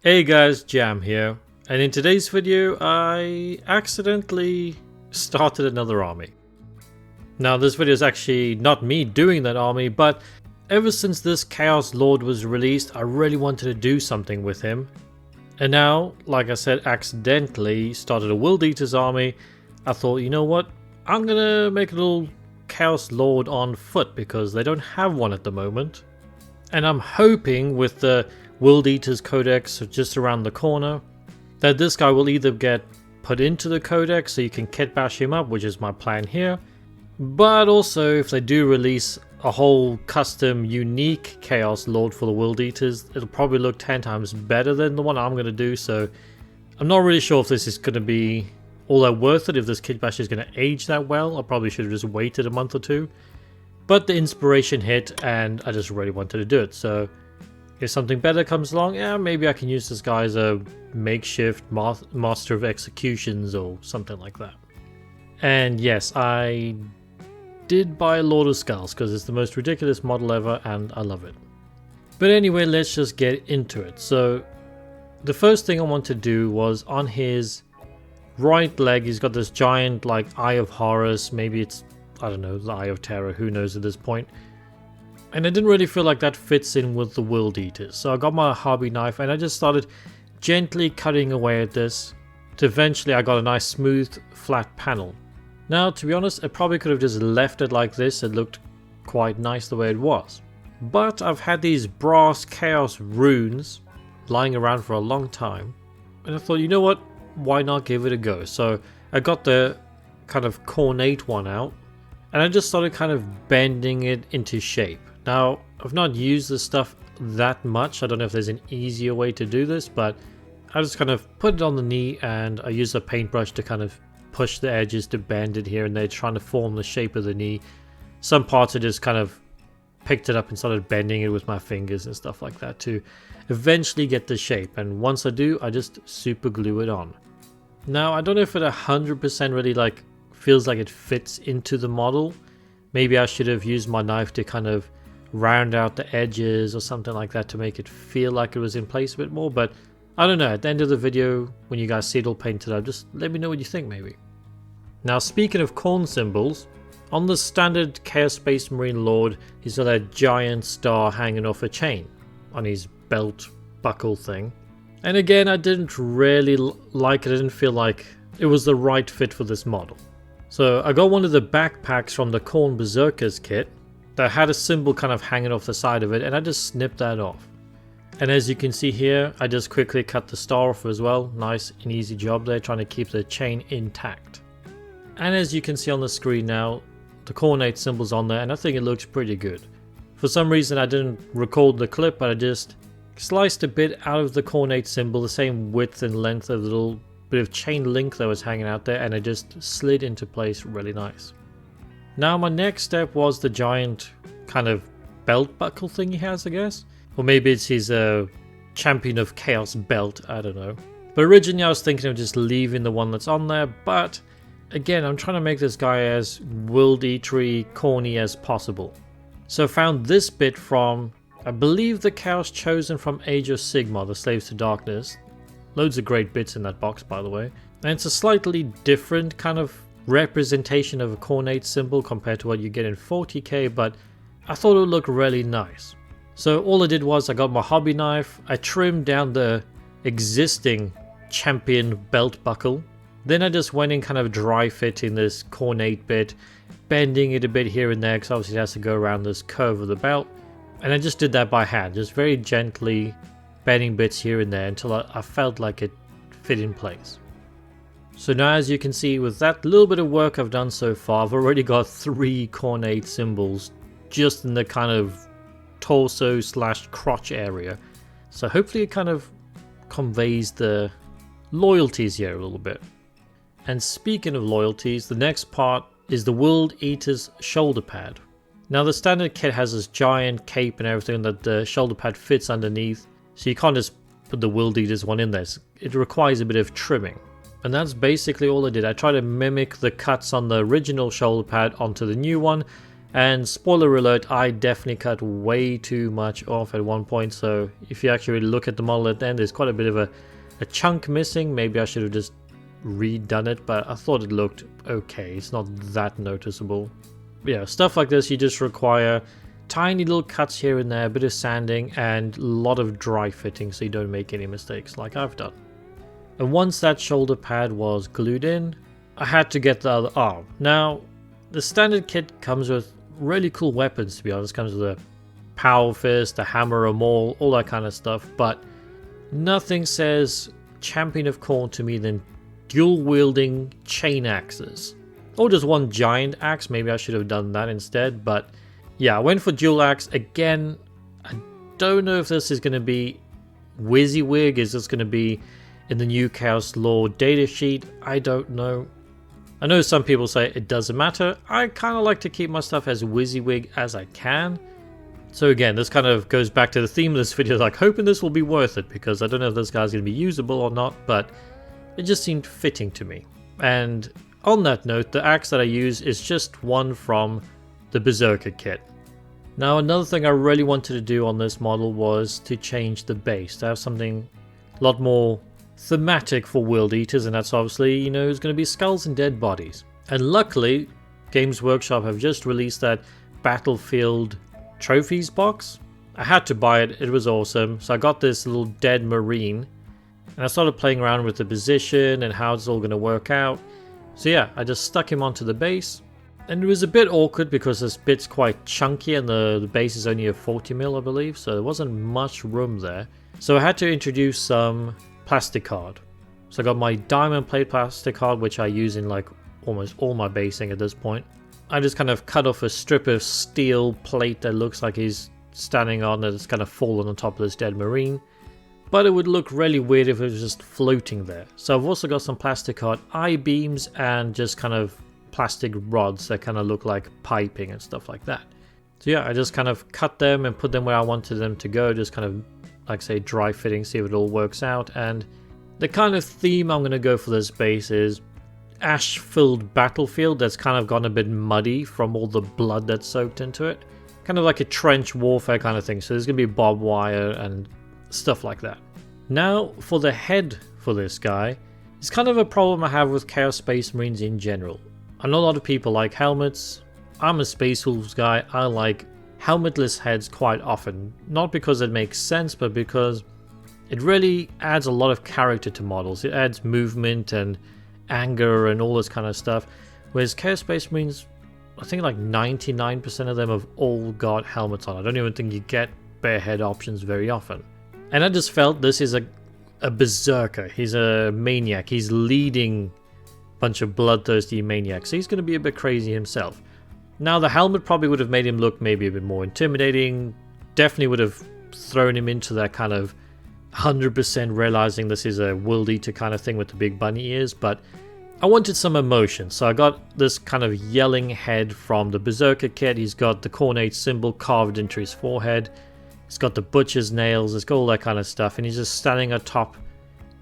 Hey guys, Jam here, and in today's video I accidentally started another army. Now this video is actually not me doing that army, but ever since this Chaos Lord was released I really wanted to do something with him. And now, like I said, accidentally started a World Eaters army. I thought, you know what, I'm gonna make a little Chaos Lord on foot because they don't have one at the moment. And I'm hoping with the World Eaters codex just around the corner that this guy will either get put into the codex so you can kitbash him up, which is my plan here, but also if they do release a whole custom unique Chaos Lord for the World Eaters, it'll probably look 10 times better than the one I'm going to do. So I'm not really sure if this is going to be all that worth it, if this kitbash is going to age that well. I probably should have just waited a month or two, but the inspiration hit and I just really wanted to do it. So if something better comes along, yeah, maybe I can use this guy as a makeshift master of executions or something like that. And yes, I did buy Lord of Skulls because it's the most ridiculous model ever and I love it. But anyway, let's just get into it. So the first thing I want to do was on his right leg, he's got this giant like Eye of Horus, maybe it's, I don't know, the Eye of Terror, who knows at this point. And I didn't really feel like that fits in with the World Eaters. So I got my hobby knife and I just started gently cutting away at this. To eventually I got a nice smooth flat panel. Now to be honest, I probably could have just left it like this. It looked quite nice the way it was. But I've had these brass chaos runes lying around for a long time. And I thought, you know what? Why not give it a go? So I got the kind of cornate one out. And I just started kind of bending it into shape. Now, I've not used this stuff that much. I don't know if there's an easier way to do this, but I just kind of put it on the knee and I use a paintbrush to kind of push the edges to bend it here and there, trying to form the shape of the knee. Some parts I just kind of picked it up and started bending it with my fingers and stuff like that to eventually get the shape. And once I do, I just super glue it on. Now, I don't know if it 100% really like feels like it fits into the model. Maybe I should have used my knife to kind of round out the edges or something like that to make it feel like it was in place a bit more, but I don't know. At the end of the video, when you guys see it all painted up, just let me know what you think maybe. Now speaking of Khorne symbols, on the standard Chaos Space Marine Lord, he's got a giant star hanging off a chain on his belt buckle thing. And again, I didn't really like it. I didn't feel like it was the right fit for this model. So I got one of the backpacks from the Khorne Berserkers kit that had a symbol kind of hanging off the side of it, and I just snipped that off. And as you can see here, I just quickly cut the star off as well. Nice and easy job there, trying to keep the chain intact. And as you can see on the screen now, the Khornate symbol's on there, and I think it looks pretty good. For some reason I didn't record the clip, but I just sliced a bit out of the Khornate symbol, the same width and length of the little bit of chain link that was hanging out there, and it just slid into place really nice. Now my next step was the giant kind of belt buckle thing he has, I guess. Or maybe it's his Champion of Chaos belt, I don't know. But originally I was thinking of just leaving the one that's on there, but again, I'm trying to make this guy as World Eatery corny as possible. So I found this bit from, I believe, the Chaos Chosen from Age of Sigmar, the Slaves to Darkness. Loads of great bits in that box, by the way. And it's a slightly different kind of representation of a Khornate symbol compared to what you get in 40k, but I thought it would look really nice. So all I did was I got my hobby knife, I trimmed down the existing champion belt buckle, then I just went in kind of dry fitting this Khornate bit, bending it a bit here and there because obviously it has to go around this curve of the belt, and I just did that by hand, just very gently bending bits here and there until I felt like it fit in place. So now as you can see, with that little bit of work I've done so far, I've already got 3 Khornate symbols just in the kind of torso / crotch area. So hopefully it kind of conveys the loyalties here a little bit. And speaking of loyalties, the next part is the World Eaters shoulder pad. Now the standard kit has this giant cape and everything that the shoulder pad fits underneath, so you can't just put the World Eaters one in there. It requires a bit of trimming. And that's basically all I did. I tried to mimic the cuts on the original shoulder pad onto the new one, And spoiler alert, I definitely cut way too much off at one point, so if you actually look at the model at the end, there's quite a bit of a chunk missing. Maybe I should have just redone it, but I thought it looked okay. It's not that noticeable. But yeah, stuff like this, you just require tiny little cuts here and there, a bit of sanding, and a lot of dry fitting so you don't make any mistakes like I've done. And once that shoulder pad was glued in, I had to get the other arm. Now, the standard kit comes with really cool weapons, to be honest. It comes with a power fist, a hammer, a maul, all that kind of stuff, but nothing says Champion of Khorne to me than dual wielding chain axes. Or just one giant axe. Maybe I should have done that instead, but yeah, I went for dual axe. Again, I don't know if this is going to be WYSIWYG. Is this going to be in the new Chaos Lore datasheet? I don't know. I know some people say it doesn't matter. I kind of like to keep my stuff as WYSIWYG as I can. So again, this kind of goes back to the theme of this video, like hoping this will be worth it, because I don't know if this guy's going to be usable or not, but it just seemed fitting to me. And on that note, the axe that I use is just one from the Berserker kit. Now, another thing I really wanted to do on this model was to change the base, to have something a lot more thematic for World Eaters, and that's obviously, you know, it's going to be skulls and dead bodies. And luckily, Games Workshop have just released that Battlefield Trophies box. I had to buy it, it was awesome. So I got this little dead marine, and I started playing around with the position and how it's all going to work out. So yeah, I just stuck him onto the base, and it was a bit awkward because this bit's quite chunky and the base is only a 40mm, I believe, so there wasn't much room there. So I had to introduce some plastic card. So I got my diamond plate plastic card, which I use in like almost all my basing at this point. I just kind of cut off a strip of steel plate that looks like he's standing on, that it's kind of fallen on top of this dead marine. But it would look really weird if it was just floating there. So I've also got some plastic card I-beams and just kind of plastic rods that kind of look like piping and stuff like that. So yeah, I just kind of cut them and put them where I wanted them to go, just kind of, like say, dry fitting, see if it all works out. And the kind of theme I'm going to go for this base is ash-filled battlefield that's kind of gone a bit muddy from all the blood that's soaked into it. Kind of like a trench warfare kind of thing. So there's going to be barbed wire and stuff like that. Now, for the head for this guy, it's kind of a problem I have with Chaos Space Marines in general. I know a lot of people like helmets. I'm a Space Wolves guy. I like helmetless heads quite often. Not because it makes sense, but because it really adds a lot of character to models. It adds movement and anger and all this kind of stuff. Whereas Chaos Space Marines, I think like 99% of them have all got helmets on. I don't even think you get bare head options very often. And I just felt this is a berserker. He's a maniac. He's leading a bunch of bloodthirsty maniacs. So he's going to be a bit crazy himself. Now, the helmet probably would have made him look maybe a bit more intimidating. Definitely would have thrown him into that kind of 100% realizing this is a World Eater kind of thing with the big bunny ears. But I wanted some emotion. So I got this kind of yelling head from the Berserker kit. He's got the Khorne symbol carved into his forehead. It's got the butcher's nails, it's got all that kind of stuff, and he's just standing atop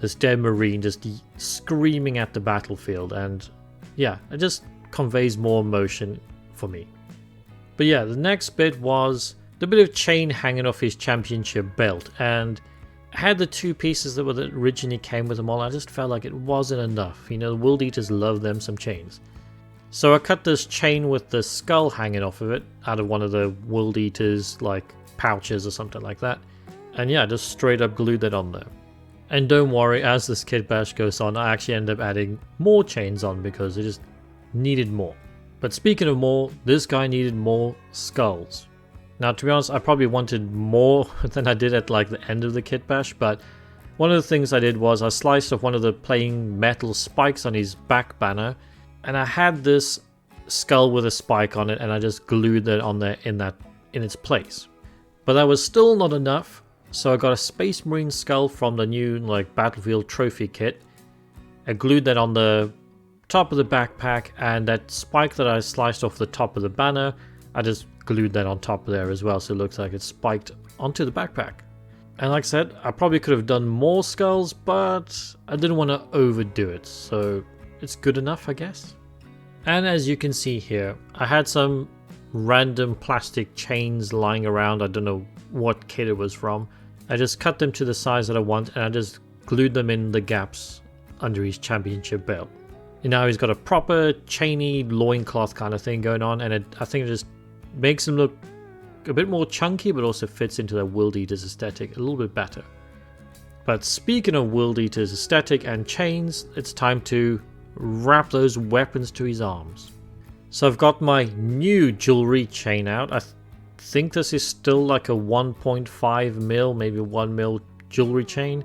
this dead marine, just screaming at the battlefield, and yeah, it just conveys more emotion for me. But yeah, the next bit was the bit of chain hanging off his championship belt, and I had the two pieces that originally came with them all. I just felt like it wasn't enough. You know, the World Eaters love them some chains. So I cut this chain with the skull hanging off of it out of one of the World Eaters, like, pouches or something like that, and yeah, just straight up glued that on there. And don't worry, as this kitbash goes on, I actually end up adding more chains on because it just needed more. But speaking of more, this guy needed more skulls. Now, to be honest, I probably wanted more than I did at like the end of the kitbash, but one of the things I did was I sliced off one of the plain metal spikes on his back banner, and I had this skull with a spike on it, and I just glued it on there in its place. But that was still not enough, so I got a Space Marine skull from the new like Battlefield Trophy kit. I glued that on the top of the backpack, and that spike that I sliced off the top of the banner, I just glued that on top of there as well, so it looks like it's spiked onto the backpack. And like I said, I probably could have done more skulls, but I didn't want to overdo it, so it's good enough, I guess. And as you can see here, I had some random plastic chains lying around. I don't know what kit it was from. I just cut them to the size that I want, and I just glued them in the gaps under his championship belt. And now he's got a proper chainy loincloth kind of thing going on, and I think it just makes him look a bit more chunky, but also fits into the World Eaters aesthetic a little bit better. But speaking of World Eaters aesthetic and chains, it's time to wrap those weapons to his arms. So I've got my new jewelry chain out. I think this is still like a 1.5 mil, maybe 1 mil jewelry chain.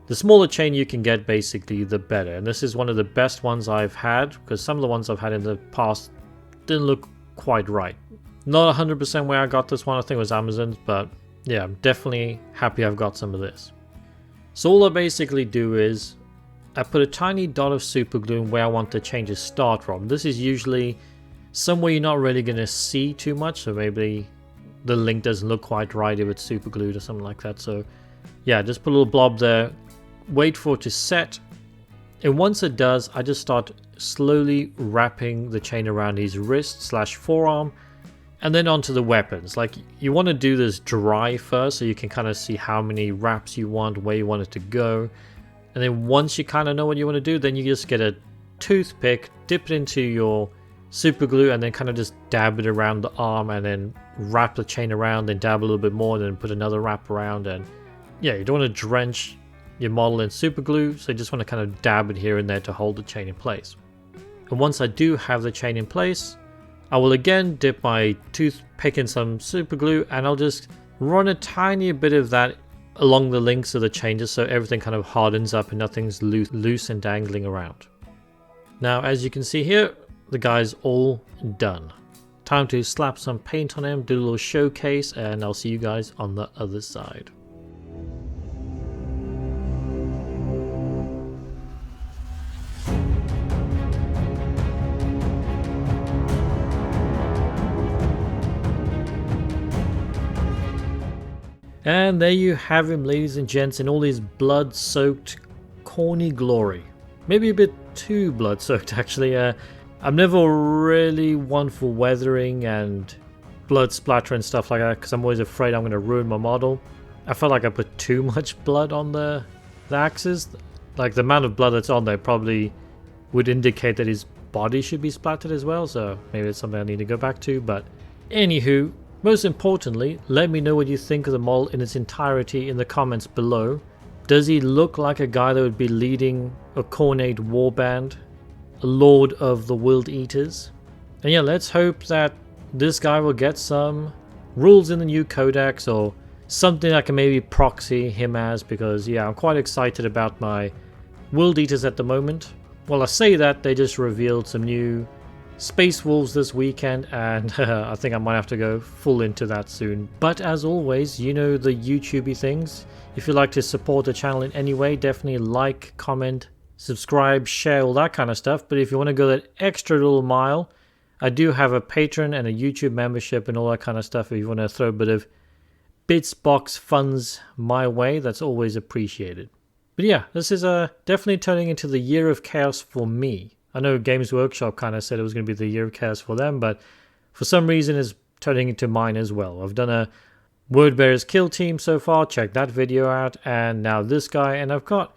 The smaller chain you can get, basically, the better. And this is one of the best ones I've had, because some of the ones I've had in the past didn't look quite right. Not 100% where I got this one, I think it was Amazon's, but yeah, I'm definitely happy I've got some of this. So all I basically do is I put a tiny dot of super glue where I want the chain to start from. This is usually somewhere you're not really going to see too much, so maybe the link doesn't look quite right if it's super glued or something like that. So yeah, just put a little blob there, wait for it to set, and once it does, I just start slowly wrapping the chain around his wrist / forearm, and then onto the weapons. Like, you want to do this dry first so you can kind of see how many wraps you want, where you want it to go. And then once you kind of know what you want to do, then you just get a toothpick, dip it into your super glue, and then kind of just dab it around the arm, and then wrap the chain around, then dab a little bit more, and then put another wrap around. And yeah, you don't want to drench your model in super glue, so you just want to kind of dab it here and there to hold the chain in place. And once I do have the chain in place, I will again dip my toothpick in some super glue, and I'll just run a tiny bit of that along the links of the chain just so everything kind of hardens up and nothing's loose and dangling around. Now, as you can see here, the guy's all done. Time to slap some paint on him, do a little showcase, and I'll see you guys on the other side. And there you have him, ladies and gents, in all his blood-soaked, Khorne glory. Maybe a bit too blood-soaked, actually. I'm never really one for weathering and blood splatter and stuff like that, because I'm always afraid I'm going to ruin my model. I felt like I put too much blood on the axes. Like, the amount of blood that's on there probably would indicate that his body should be splattered as well, so maybe it's something I need to go back to. But anywho, most importantly, let me know what you think of the model in its entirety in the comments below. Does he look like a guy that would be leading a Khorne warband, a lord of the World Eaters? And yeah, let's hope that this guy will get some rules in the new codex, or something I can maybe proxy him as, because yeah, I'm quite excited about my World Eaters at the moment. Well, I say that, they just revealed some new Space Wolves this weekend, and I think I might have to go full into that soon. But as always, you know the YouTubey things. If you'd like to support the channel in any way, definitely like, comment, subscribe, share, all that kind of stuff. But if you want to go that extra little mile, I do have a Patreon and a YouTube membership and all that kind of stuff. If you want to throw a bit of bits box funds my way, that's always appreciated. But yeah, this is definitely turning into the year of chaos for me. I know Games Workshop kind of said it was going to be the year of chaos for them, but for some reason it's turning into mine as well. I've done a Wordbearers kill team so far, check that video out, and now this guy, and I've got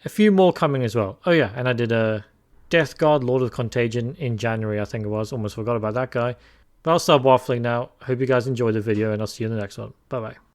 a few more coming as well. Oh yeah, and I did a Death Guard Lord of Contagion in January, I think it was. Almost forgot about that guy. But I'll stop waffling now. Hope you guys enjoyed the video, and I'll see you in the next one. Bye bye.